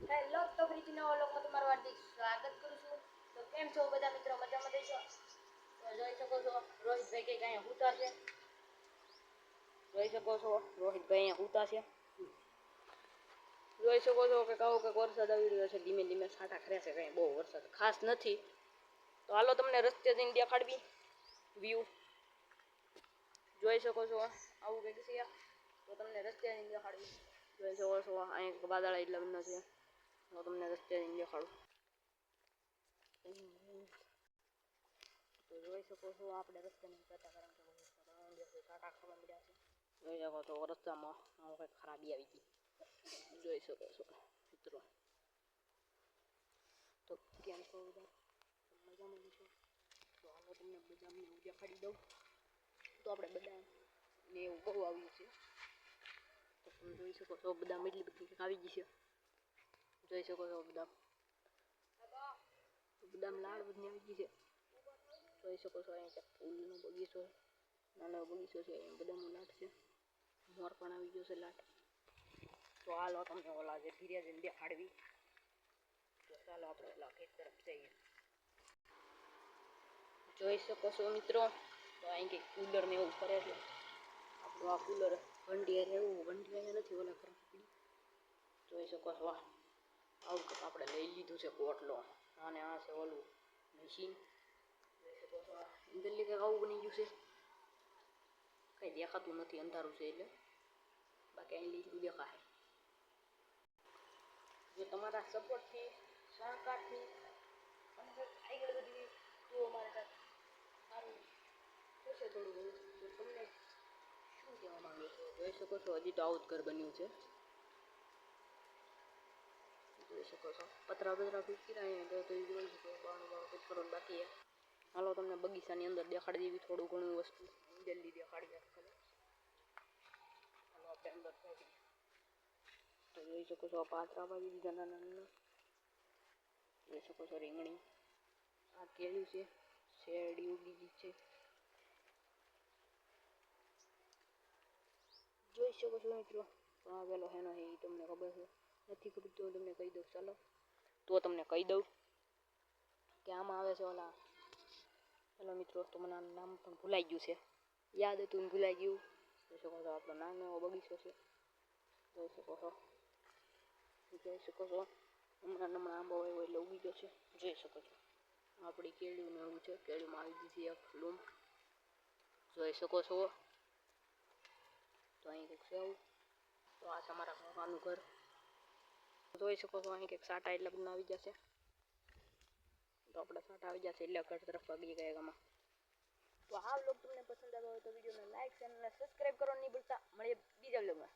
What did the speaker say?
Hello તો ફરીથી નવા વ્લોગમાં તમારું હાર્દિક સ્વાગત કરું છું. તો કેમ છો બધા મિત્રો, મજામાં દેશો? તો જોઈ શકો છો રોહિતભાઈ કે અહીંયા હુતા છે. જોઈ શકો છો રોહિતભાઈ અહીંયા હુતા છે. જોઈ શકો છો કે કહો કે વરસાદ આવી રહ્યો છે, ધીમે ધીમે છાંટા ખરે છે, કંઈ બહુ વરસાદ ખાસ નથી. તો હાલો તમને રસ્તે જઈને દેખાડવી વ્યૂ. જોઈ શકો છો આવું કંઈક છે. તો તમને રસ્તે જઈને દેખાડવી. જોઈ શકો છો અહીંયા વાદળા એટલા બધા છે. હું તમને રસ્તે જઈને દેખાડું. તો જોઈ શકો છો આપણે રસ્તે નહીં જતા, કારણ કે કાંટા ખાવા મળ્યા છે. જોઈ શકો છો રસ્તામાં કંઈક ખરાબી આવી ગઈ. જોઈ શકો છો મિત્રો. તો કેમ છો બધા, મજામાં છો? તો હાલો તમને બદામને હું દેખાડી દઉં. તો આપણે બદામ ને એવું બહુ આવ્યું છે. તો તમે જોઈ શકો છો બદામ એટલી બધી આવી ગઈ છે. જોઈ શકો છો બદામ લાળ બધી આવી ગઈ છે. જોઈ શકો છો અહીંયા ફૂલનો બગીચો, નાનો બગીચો છે, અહીંયા બદામનો લાટ છે. મોર પણ આવી ગયો છે લાટ. તો હાલો તમને ઓલા જે ધીરે જઈને દેખાડવી. તો ચાલો આપણે ઓલા ખેત તરફ જઈએ. જોઈ શકો છો મિત્રો, તો અહીં કંઈક કુલર ને એવું ફરે છે. આપણું આ કુલર વંડિયા રહેવું, વંડિયા નથી ઓલા ખરાબ. જોઈ શકો છો આવું કંઈક આપણે લઈ લીધું છે કોટલો, અને આ છે ઓલું મશીન. જોઈ શકો છો અંદર કંઈક આવું બની ગયું છે. કંઈ દેખાતું નથી, અંધારું છે એટલે, બાકી અહીં લીધું દેખાય. જો તમારા સપોર્ટથી, સહકારથી આગળ વધી તો અમારે કાંઈક સારું થશે થોડું ઘણું. તો તમને શું કહેવા માંગુ છો? જોઈ શકો છો હજી તો આવું જ ઘર બન્યું છે. જોઈ શકો છો પતરા બતરા ફીકી રહ્યા તો જોઈ શકો બાણું કંઈક કરવાનું બાકી. હાલો તમને બગીચાની અંદર દેખાડી દેવી થોડું ઘણું વસ્તુ, જલ્દી દેખાડી દે. હાલો આપણે અંદર પહોંચી. તો જોઈ શકો છો પાત્રા વાવી દીધા નાના નાના. જોઈ શકો છો રીંગણી, આ કેળું છે, શેરડી ઉગી ગઈ છે. જોઈ શકો છો મિત્રો, આ પેલો હેનો હે એ તમને ખબર છે? નથી ખબર તો તમને કહી દઉં. ચાલો તો તમને કહી દઉં કે આમાં આવે છે ઓલા, ચાલો મિત્રો તો મને નામ પણ ભૂલાઈ ગયું છે, યાદ હતું ને ભૂલાઈ ગયું. જોઈ શકો છો આપણો નાનો એવો બગીચો છે. જોઈ શકો છો હમણાં આંબો આવ્યો એટલે ઉગી ગયો છે. જોઈ શકો છો આપણી કેળું ને એવું છે, કેળુંમાં આવી ગઈ છે એક લૂમ. જોઈ શકો છો તો અહીં કંઈક છે આવું. તો આ છે અમારા કાકાનું ઘર. જોઈ શકો છો અહીં કંઈક સાટા એટલે બધા આવી જશે. તો આપણે સાટા આવી જશે એટલે ઘર તરફ ભાગી ગયા ગામમાં. તો આ વ્લોગ તમને પસંદ આવ્યો હોય તો વિડીયોને લાઈક, ચેનલને સબસ્ક્રાઈબ કરવાનું નહીં ભૂલતા. મળીએ બીજા વ્લોગમાં.